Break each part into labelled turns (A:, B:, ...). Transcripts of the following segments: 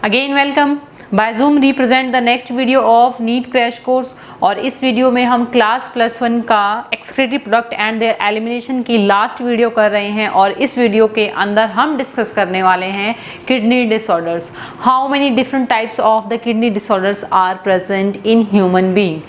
A: Again welcome by Zoom represent the next video of NEET crash course. और इस video में हम class +1 का excretory product and their elimination की last video कर रहे हैं। और इस वीडियो के अंदर हम डिस्कस करने वाले हैं kidney disorders. How many different types of the kidney disorders are present in human being.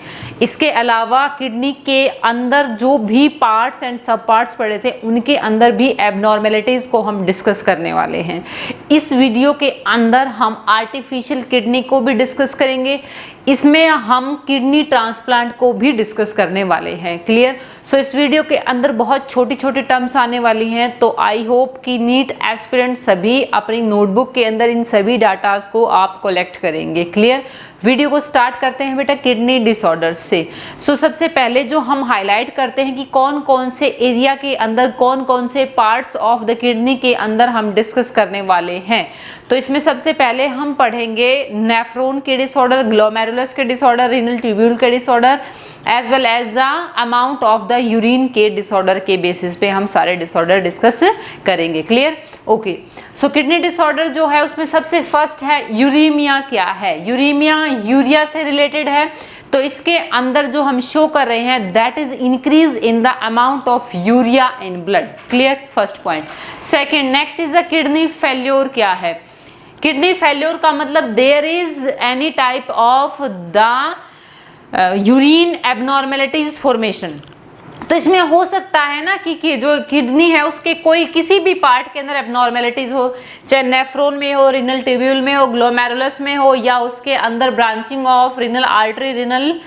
A: इसके अलावा किडनी के अंदर जो भी पार्ट्स एंड सब पार्ट्स पड़े थे उनके अंदर भी एबनॉर्मेलिटीज को हम डिस्कस करने वाले हैं। इस वीडियो के अंदर हम आर्टिफिशियल किडनी को भी डिस्कस करेंगे, इसमें हम किडनी ट्रांसप्लांट को भी डिस्कस करने वाले हैं। क्लियर? सो इस वीडियो के अंदर बहुत छोटी छोटी टर्म्स आने वाली हैं, तो आई होप कि नीट एस्पिरेंट सभी अपनी नोटबुक के अंदर इन सभी डाटास को आप कलेक्ट करेंगे। क्लियर? वीडियो को स्टार्ट करते हैं बेटा किडनी डिसऑर्डर्स से। सो सबसे पहले जो हम हाईलाइट करते हैं कि कौन कौन से एरिया के अंदर कौन कौन से पार्ट्स ऑफ द किडनी के अंदर हम डिस्कस करने वाले हैं। तो इसमें सबसे पहले हम पढ़ेंगे नेफ्रॉन के डिसऑर्डर, ग्लोमेरुलस के डिसऑर्डर, रीनल ट्यूब्यूल के disorder, as well as the amount of the urine के डिसऑर्डर के बेसिस पे हम सारे डिसऑर्डर डिस्कस करेंगे। Clear? Okay. So kidney disorder जो है उसमें सबसे फर्स्ट है यूरीमिया। क्या है यूरीमिया? यूरिया से रिलेटेड है। तो इसके अंदर जो हम शो कर रहे हैं that is increase in the amount of urea in blood. Clear? First point. Second, next is the kidney failure. क्या है किडनी फेल्योर का मतलब? There is any type of the urine abnormalities formation. तो इसमें हो सकता है ना कि जो किडनी है उसके कोई किसी भी पार्ट के अंदर एबनॉर्मेलिटीज हो, चाहे नेफ्रॉन में हो, रीनल ट्यूब्यूल में हो, ग्लोमेरुलस में हो, या उसके अंदर branching of renal artery, renal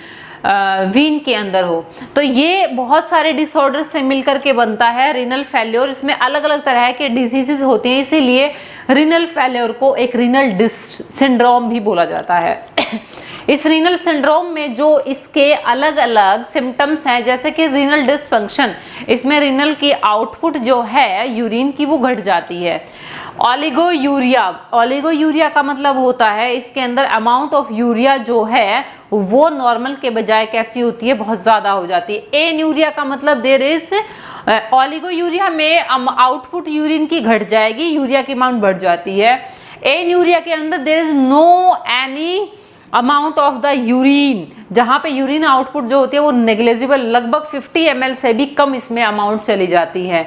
A: vein के अंदर हो। तो ये बहुत सारे डिसऑर्डर से मिलकर के बनता है रीनल फेल्योर। इसमें अलग अलग तरह के डिजीजेस होते हैं, इसीलिए रीनल फेल्योर को एक रीनल सिंड्रोम भी बोला जाता है। इस रीनल सिंड्रोम में जो इसके अलग अलग सिम्टम्स हैं, जैसे कि रीनल डिसफंक्शन, इसमें रीनल की आउटपुट जो है यूरिन की वो घट जाती है। ओलिगोयूरिया, ओलिगोयूरिया का मतलब होता है इसके अंदर अमाउंट ऑफ यूरिया जो है वो नॉर्मल के बजाय कैसी होती है, बहुत ज्यादा हो जाती है। एन्यूरिया का मतलब देयर इज ओलिगोयूरिया में आउटपुट यूरिन की घट जाएगी, यूरिया की अमाउंट बढ़ जाती है। एन्यूरिया के अंदर there is no any amount of the urine, जहां पे यूरिन आउटपुट जो होती है वो नेग्लेजिबल, लगभग 50 ml से भी कम इसमें अमाउंट चली जाती है।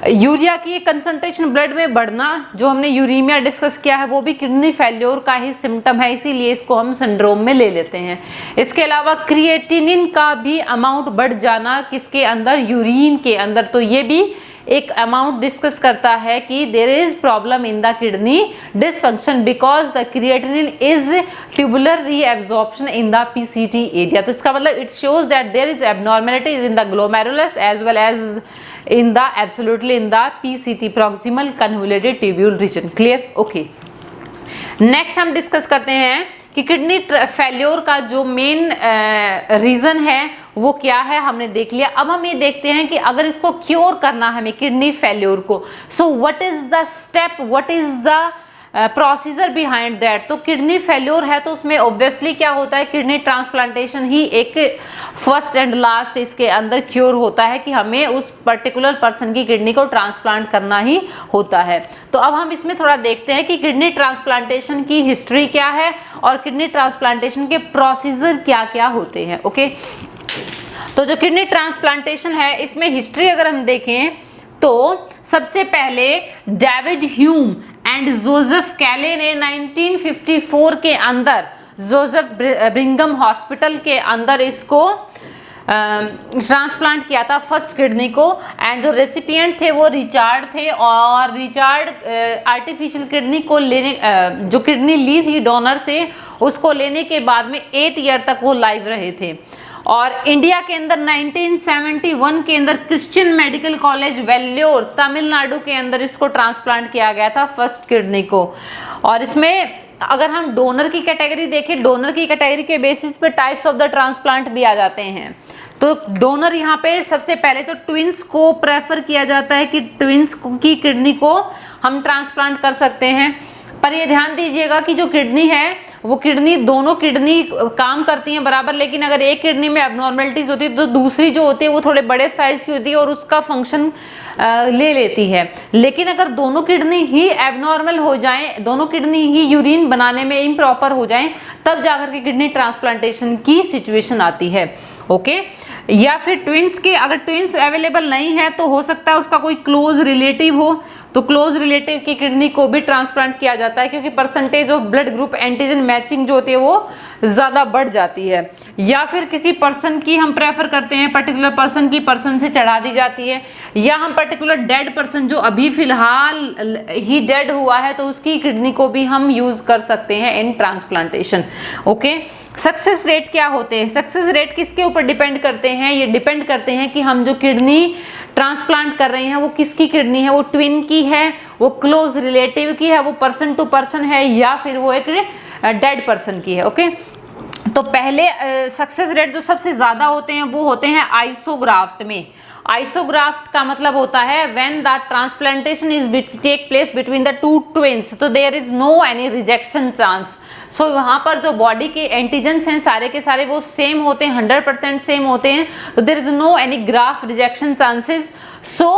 A: यूरिया की कंसंट्रेशन ब्लड में बढ़ना, जो हमने यूरीमिया डिस्कस किया है, वो भी किडनी फेल्योर का ही सिम्टम है, इसीलिए इसको हम सिंड्रोम में ले लेते हैं। इसके अलावा क्रिएटिनिन का भी अमाउंट बढ़ जाना किसके अंदर? यूरिन के अंदर। तो ये भी एक अमाउंट डिस्कस करता है कि there is problem in the kidney dysfunction because the creatinine is tubular reabsorption in the PCT area. तो इसका मतलब it shows that there is abnormality in the glomerulus as well as in the absolutely in the PCT proximal convoluted tubule region. Clear? Okay. Next हम discuss करते हैं कि kidney failure का जो main reason है वो क्या है, हमने देख लिया। अब हम ये देखते हैं कि अगर इसको क्योर करना है हमें किडनी फेल्योर को, so what is the step, what is the procedure behind that. तो किडनी फेल्योर है तो उसमें ऑब्वियसली क्या होता है, किडनी ट्रांसप्लांटेशन ही एक फर्स्ट एंड लास्ट इसके अंदर क्योर होता है कि हमें उस पर्टिकुलर पर्सन की किडनी को ट्रांसप्लांट करना ही होता है। तो अब हम इसमें थोड़ा देखते हैं कि किडनी ट्रांसप्लांटेशन की हिस्ट्री क्या है और किडनी ट्रांसप्लांटेशन के प्रोसीजर क्या क्या होते हैं। ओके, तो जो किडनी ट्रांसप्लांटेशन है इसमें हिस्ट्री अगर हम देखें तो सबसे पहले डेविड ह्यूम एंड जोसेफ कैले ने 1954 के अंदर जोसेफ ब्रिंघम हॉस्पिटल के अंदर इसको ट्रांसप्लांट किया था फर्स्ट किडनी को। एंड जो रेसिपिएंट थे वो रिचार्ड थे, और रिचार्ड आर्टिफिशियल किडनी को लेने जो किडनी ली थी डोनर से, उसको लेने के बाद में 8 ईयर तक वो लाइव रहे थे। और इंडिया के अंदर 1971 के अंदर Christian medical college Vellore Tamil Nadu के अंदर इसको ट्रांसप्लांट किया गया था फर्स्ट किडनी को। और इसमें अगर हम डोनर की कैटेगरी देखें, डोनर की कैटेगरी के बेसिस पे टाइप्स ऑफ द ट्रांसप्लांट भी आ जाते हैं। तो डोनर यहाँ पे सबसे पहले तो ट्विंस को प्रेफर किया जाता है कि ट्विंस की किडनी को हम ट्रांसप्लांट कर सकते हैं। पर ये ध्यान दीजिएगा कि जो किडनी है वो किडनी, दोनों किडनी काम करती हैं बराबर, लेकिन अगर एक किडनी में एबनॉर्मलिटीज होती है तो दूसरी जो होती है वो थोड़े बड़े साइज की होती है और उसका फंक्शन ले लेती है। लेकिन अगर दोनों किडनी ही एबनॉर्मल हो जाएं, दोनों किडनी ही यूरिन बनाने में इम्प्रॉपर हो जाएं, तब जाकर के किडनी ट्रांसप्लांटेशन की सिचुएशन आती है। ओके, या फिर ट्विंस के, अगर ट्विंस अवेलेबल नहीं है तो हो सकता है उसका कोई क्लोज रिलेटिव हो, तो क्लोज रिलेटिव की किडनी को भी ट्रांसप्लांट किया जाता है, क्योंकि percentage of blood group antigen matching जो होती है वो ज़्यादा बढ़ जाती है। या फिर किसी पर्सन की हम प्रेफर करते हैं, पर्टिकुलर पर्सन की पर्सन से चढ़ा दी जाती है, या हम पर्टिकुलर डेड पर्सन जो अभी फिलहाल ही डेड हुआ है तो उसकी किडनी को भी हम यूज़ कर सकते हैं इन ट्रांसप्लांटेशन। ओके, सक्सेस रेट क्या होते हैं? सक्सेस रेट किसके ऊपर डिपेंड करते हैं? ये डिपेंड करते हैं कि हम जो किडनी ट्रांसप्लांट कर रहे हैं वो किसकी किडनी है, वो ट्विन की है, वो क्लोज रिलेटिव की है, वो पर्सन टू पर्सन है, या फिर वो एक डेड पर्सन की है। ओके, तो पहले सक्सेस रेट जो सबसे ज्यादा होते हैं वो होते हैं आइसोग्राफ्ट में। आइसोग्राफ्ट का मतलब होता है when the transplantation is take place between the two twins, तो there is no any rejection chance. So वहाँ पर जो बॉडी के एंटीजन्स हैं सारे के सारे वो सेम होते हैं, 100% सेम होते हैं, तो there is no any graft rejection chances. So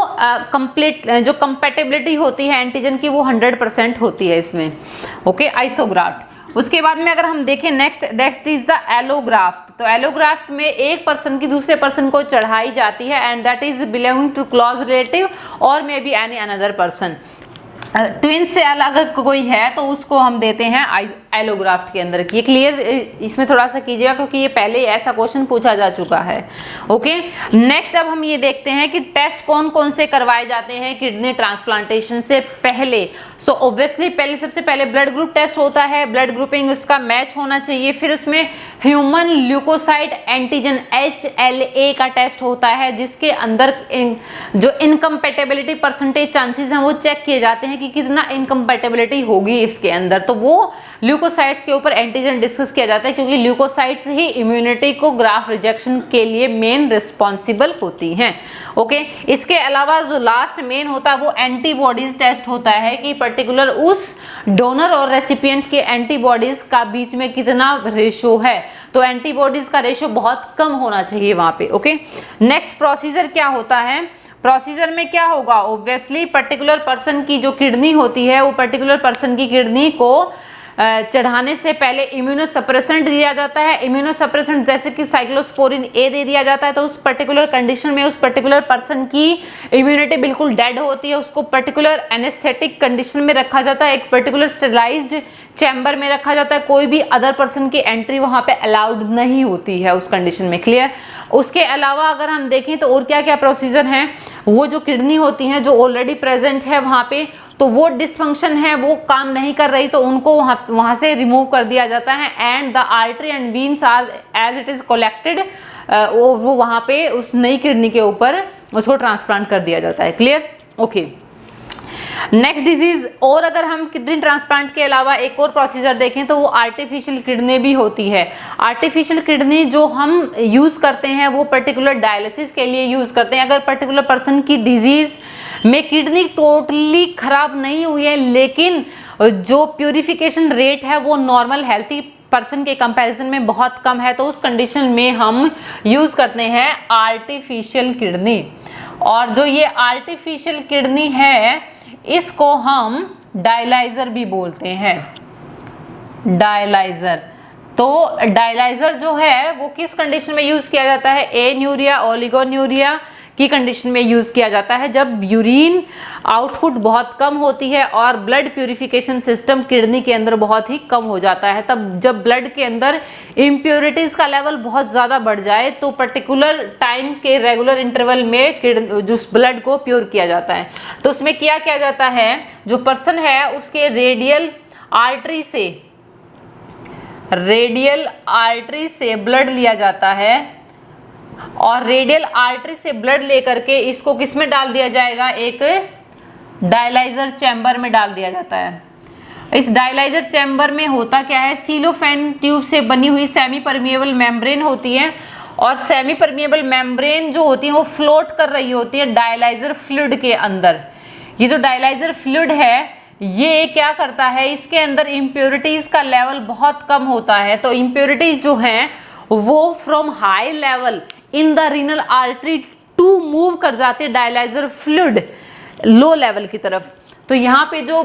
A: complete जो कंपेटेबिलिटी होती है एंटीजन की वो 100% होती है इसमें। Okay, isograft. उसके बाद में अगर हम देखें नेक्स्ट इज द एलोग्राफ्ट। तो एलोग्राफ्ट में एक पर्सन की दूसरे पर्सन को चढ़ाई जाती है and that is belonging to close relative और may be any another person. Twins से अलग अगर कोई है तो उसको हम देते हैं एलोग्राफ्ट के अंदर। ये क्लियर इसमें थोड़ा सा कीजिएगा क्योंकि ये पहले ऐसा क्वेश्चन पूछा जा चुका है। ओके, नेक्स्ट अब हम ये देखते हैं कि टेस्ट कौन कौन से करवाए जाते हैं किडनी ट्रांसप्लांटेशन से पहले। सो ऑब्वियसली पहले सबसे पहले ब्लड ग्रुप टेस्ट होता है, ब्लड ग्रुपिंग उसका मैच होना चाहिए। फिर उसमें ह्यूमन ल्यूकोसाइट एंटीजन HLA का टेस्ट होता है जिसके अंदर जो इनकम्पेटेबिलिटी परसेंटेज चांसेस हैं वो चेक किए जाते हैं कि कितना इनकम्पेटेबिलिटी होगी इसके अंदर। तो वो ल्यूकोसाइट्स के ऊपर एंटीजन डिस्कस किया जाता है क्योंकि ल्यूकोसाइट्स ही इम्यूनिटी को ग्राफ रिजेक्शन के लिए मेन रिस्पॉन्सिबल होती हैं। ओके, इसके अलावा जो लास्ट मेन होता है वो एंटीबॉडीज टेस्ट होता है कि पर्टिकुलर उस डोनर और रेसिपिएंट के एंटीबॉडीज का बीच में कितना रेशो है, तो एंटीबॉडीज का रेशो बहुत कम होना चाहिए वहां पे। ओके, नेक्स्ट प्रोसीजर क्या होता है? प्रोसीजर में क्या होगा? ऑब्वियसली पर्टिकुलर पर्सन की जो किडनी होती है वो पर्टिकुलर पर्सन की किडनी को चढ़ाने से पहले इम्यूनोसप्रेसेंट दिया जाता है। इम्यूनोसप्रेसेंट जैसे कि साइक्लोस्पोरिन ए दे दिया जाता है, तो उस पर्टिकुलर कंडीशन में उस पर्टिकुलर पर्सन की इम्यूनिटी बिल्कुल डेड होती है, उसको पर्टिकुलर एनेस्थेटिक कंडीशन में रखा जाता है, एक पर्टिकुलर स्टेलाइज्ड चैम्बर में रखा जाता है, कोई भी अदर पर्सन की एंट्री वहां पे अलाउड नहीं होती है उस कंडीशन में। क्लियर? उसके अलावा अगर हम देखें तो और क्या क्या प्रोसीजर हैं, वो जो किडनी होती हैं जो ऑलरेडी प्रेजेंट है वहां पे, तो वो डिसफंक्शन है, वो काम नहीं कर रही, तो उनको वहां से रिमूव कर दिया जाता है and the artery and veins are as it is collected, वो वहां पे उस नई किडनी के ऊपर उसको ट्रांसप्लांट कर दिया जाता है। क्लियर? Okay, next disease. और अगर हम किडनी ट्रांसप्लांट के अलावा एक और प्रोसीजर देखें तो वो आर्टिफिशियल किडनी भी होती है। आर्टिफिशियल किडनी जो हम यूज करते हैं वो पर्टिकुलर डायलिसिस के लिए यूज करते हैं। अगर पर्टिकुलर पर्सन की डिजीज में किडनी टोटली खराब नहीं हुई है लेकिन जो प्यूरिफिकेशन रेट है वो नॉर्मल हेल्थी पर्सन के कंपैरिजन में बहुत कम है, तो उस कंडीशन में हम यूज करते हैं आर्टिफिशियल किडनी। और जो ये आर्टिफिशियल किडनी है इसको हम डायलाइजर भी बोलते हैं। डायलाइजर, तो डायलाइजर जो है वो किस कंडीशन में यूज किया जाता है? एन्यूरिया, ओलिगोन्यूरिया की कंडीशन में यूज किया जाता है जब यूरिन आउटपुट बहुत कम होती है और ब्लड प्यूरिफिकेशन सिस्टम किडनी के अंदर बहुत ही कम हो जाता है। तब जब ब्लड के अंदर इम्प्योरिटीज का लेवल बहुत ज़्यादा बढ़ जाए तो पर्टिकुलर टाइम के रेगुलर इंटरवल में जो ब्लड को प्योर किया जाता है। तो उसमें क्या किया जाता है, जो पर्सन है उसके रेडियल आर्टरी से ब्लड लिया जाता है और रेडियल आर्टरी से ब्लड लेकर के इसको किस में डाल दिया जाएगा? एक डायलाइजर चैम्बर में डाल दिया जाता है। इस डायलाइजर चैम्बर में होता क्या है, सीलोफेन ट्यूब से बनी हुई सेमी परमिएबल मेम्ब्रेन होती है और सेमी परमिएबल मेम्ब्रेन जो होती है वो फ्लोट कर रही होती है डायलाइजर फ्लूइड के अंदर। ये जो डायलाइजर फ्लूइड है ये क्या करता है, इसके अंदर इम्प्योरिटीज का लेवल बहुत कम होता है। तो इम्प्योरिटीज जो हैं वो from high level in the renal artery to move कर जाती है डायलाइजर फ्लूइड लो लेवल की तरफ। तो यहाँ पे जो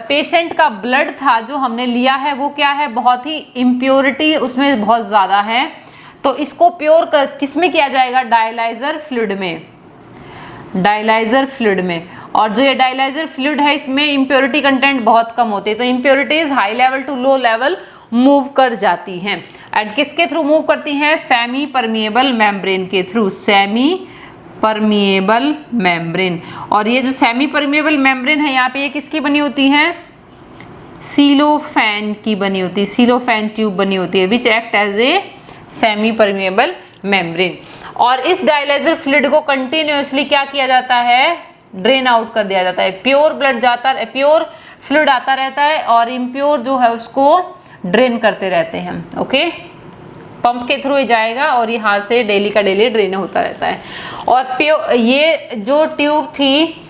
A: पेशेंट का ब्लड था जो हमने लिया है वो क्या है, बहुत ही इम्प्योरिटी उसमें बहुत ज़्यादा है। तो इसको प्योर किस में किया जाएगा, डायलाइजर फ्लूइड में, डायलाइजर फ्लूइड में। और जो ये डायलाइजर फ्लूइड है इसमें इम्प्योरिटी कंटेंट बहुत कम होती है। तो impurities high level to low level move कर जाती हैं। एंड किसके थ्रू मूव करती हैं, सेमी परमिएबल मेम्ब्रेन के थ्रू, सेमी परमिएबल मेम्ब्रेन। और ये जो सेमी परमिएबल मेम्ब्रेन है यहाँ पे ये किसकी बनी होती है, सीलोफैन की बनी होती है, सीलोफैन ट्यूब बनी होती है which act as a semi permeable membrane. और इस डायलाइजर फ्लूइड को कंटिन्यूअसली क्या किया जाता है, ड्रेन आउट कर दिया जाता है। प्योर ब्लड जाता है, प्योर फ्लूइड आता रहता है और इम्प्योर जो है उसको ड्रेन करते रहते हैं। ओके, पंप के थ्रू ही जाएगा और यहाँ से डेली का डेली ड्रेन होता रहता है। और प्योर ये जो ट्यूब थी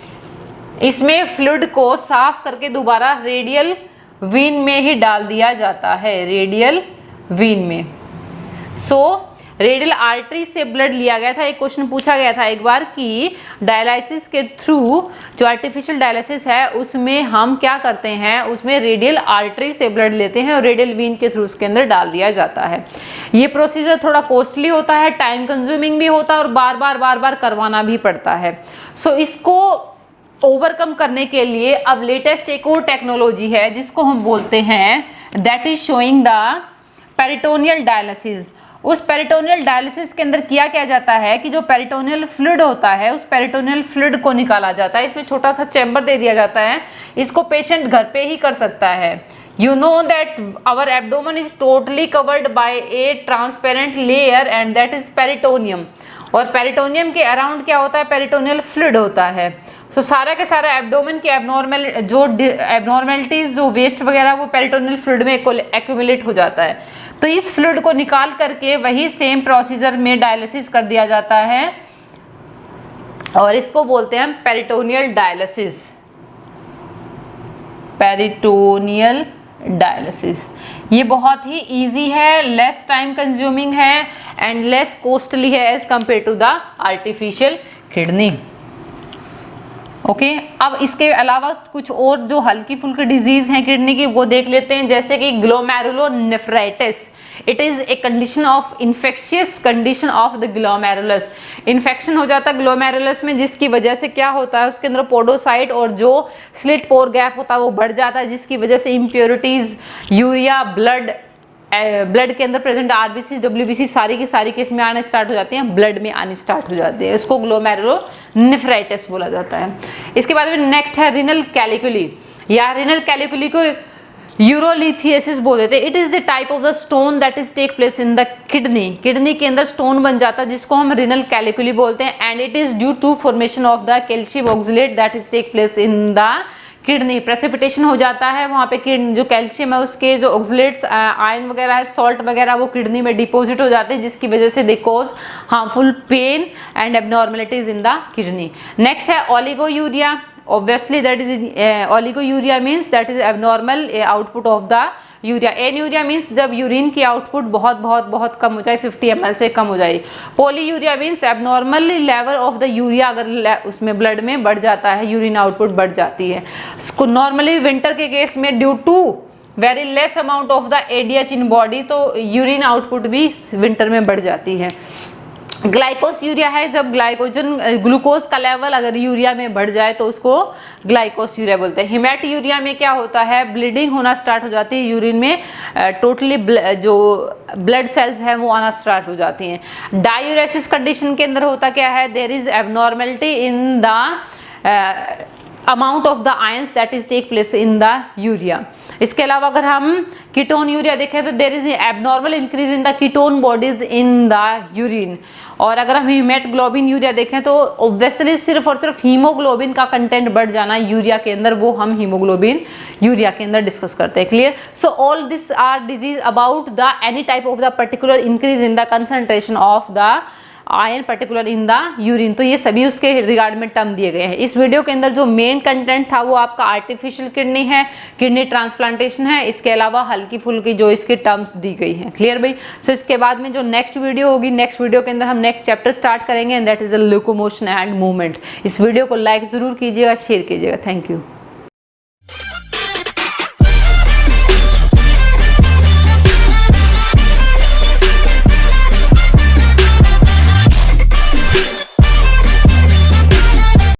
A: इसमें फ्लूइड को साफ करके दोबारा रेडियल वीन में ही डाल दिया जाता है, रेडियल वीन में। सो रेडियल आर्टरी से ब्लड लिया गया था। एक क्वेश्चन पूछा गया था एक बार कि डायलाइसिस के थ्रू जो आर्टिफिशियल डायलिसिस है उसमें हम क्या करते हैं, उसमें रेडियल आर्टरी से ब्लड लेते हैं और रेडियल वीन के थ्रू उसके अंदर डाल दिया जाता है। ये प्रोसीजर थोड़ा कॉस्टली होता है, टाइम कंज्यूमिंग भी होता है और बार बार करवाना भी पड़ता है। सो इसको ओवरकम करने के लिए अब लेटेस्ट एक और टेक्नोलॉजी है जिसको हम बोलते हैं that is showing the peritoneal dialysis. उस पेरिटोनियल डायलिसिस के अंदर क्या जाता है कि जो पेरिटोनियल फ्लूइड होता है उस पेरिटोनियल फ्लूइड को निकाला जाता है। इसमें छोटा सा चैम्बर दे दिया जाता है, इसको पेशेंट घर पे ही कर सकता है। You know that our abdomen is totally covered by a transparent layer and that is peritoneum। और पेरिटोनियम के अराउंड क्या होता है, पेरिटोनियल फ्लूइड होता है। सो सारा के सारा एब्डोमेन के एबनॉर्मेलिटीज जो वेस्ट वगैरह वो पेरिटोनियल फ्लूइड में एक्यूमुलेट हो जाता है। तो इस फ्लूइड को निकाल करके वही सेम प्रोसीजर में डायलिसिस कर दिया जाता है और इसको बोलते हैं पेरिटोनियल डायलिसिस, पेरिटोनियल डायलिसिस। ये बहुत ही इजी है, लेस टाइम कंज्यूमिंग है एंड लेस कॉस्टली है as compare to the artificial kidney. Okay, अब इसके अलावा कुछ और जो हल्की फुल्की डिजीज हैं किडनी की वो देख लेते हैं, जैसे कि glomerulonephritis. It is a condition of infectious condition of the glomerulus. Infection हो जाता है ग्लोमेरुलस में जिसकी वजह से क्या होता है उसके अंदर पोडोसाइट और जो स्लिट पोर गैप होता है वो बढ़ जाता है, जिसकी वजह से इम्प्योरिटीज, यूरिया, ब्लड के अंदर प्रेजेंट आरबीसी, डब्ल्यूबीसी सारी की सारी केस में आने स्टार्ट हो जाती हैं, ब्लड में आनी स्टार्ट हो जाती है। इसको ग्लोमेरुलोनेफ्राइटिस बोला जाता है। इसके बाद में नेक्स्ट है रिनल कैलिकुली या रिनल कैलिकुली को यूरोलिथियसिस बोल देते हैं। It is the type of the stone that is take place in the kidney. Kidney के अंदर स्टोन बन जाता है जिसको हम रिनल कैलिकुली बोलते हैं and it is due to formation of the calcium oxalate that is take place in the kidney. Precipitation हो जाता है वहाँ पे जो कैल्शियम है उसके जो ऑक्सलेट्स, आयरन वगैरह है, सॉल्ट वगैरह वो किडनी में डिपॉजिट हो जाते हैं जिसकी वजह से they cause harmful pain and abnormalities in the kidney. Next है oliguria. Obviously that is oligouria means that is abnormal output of the urea. Anuria means जब यूरिन की आउटपुट बहुत कम हो जाए, 50 ml से कम हो जाए। Polyuria means abnormal level of the urea अगर उसमें ब्लड में बढ़ जाता है, यूरिन आउटपुट बढ़ जाती है। नॉर्मली विंटर के केस में due to very less amount of the ADH in body तो यूरिन आउटपुट भी विंटर में बढ़ जाती है। ग्लाइकोस यूरिया है जब ग्लूकोज का लेवल अगर यूरिया में बढ़ जाए तो उसको ग्लाइकोस यूरिया बोलते हैं। हिमेट यूरिया में क्या होता है, ब्लीडिंग होना स्टार्ट हो जाती है यूरिन में, टोटली जो ब्लड सेल्स हैं वो आना स्टार्ट हो जाती हैं। डायूरेसिस कंडीशन के अंदर होता क्या है, there is abnormality in the amount of the ions that is take place in the urea. इसके अलावा अगर हम कीटोन यूरिया देखें तो there is abnormal increase in the ketone bodies in the urine. और अगर हम हीमोग्लोबिन यूरिया देखें तो ऑब्वियसली सिर्फ और सिर्फ हीमोग्लोबिन का कंटेंट बढ़ जाना यूरिया के अंदर, वो हम हीमोग्लोबिन यूरिया के अंदर डिस्कस करते हैं। Clear? So all this are disease about the any type of the particular increase in the concentration of the iron particular in the urine. तो ये सभी उसके रिगार्ड में टर्म दिए गए हैं। इस वीडियो के अंदर जो मेन कंटेंट था वो आपका आर्टिफिशियल किडनी है, किडनी ट्रांसप्लांटेशन है, इसके अलावा हल्की फुल्की जो इसके टर्म्स दी गई हैं। क्लियर भाई? सो इसके बाद में जो नेक्स्ट वीडियो होगी, नेक्स्ट वीडियो के अंदर हम नेक्स्ट चैप्टर स्टार्ट करेंगे and that is the locomotion and movement. इस वीडियो को लाइक जरूर कीजिएगा, शेयर कीजिएगा। Thank you.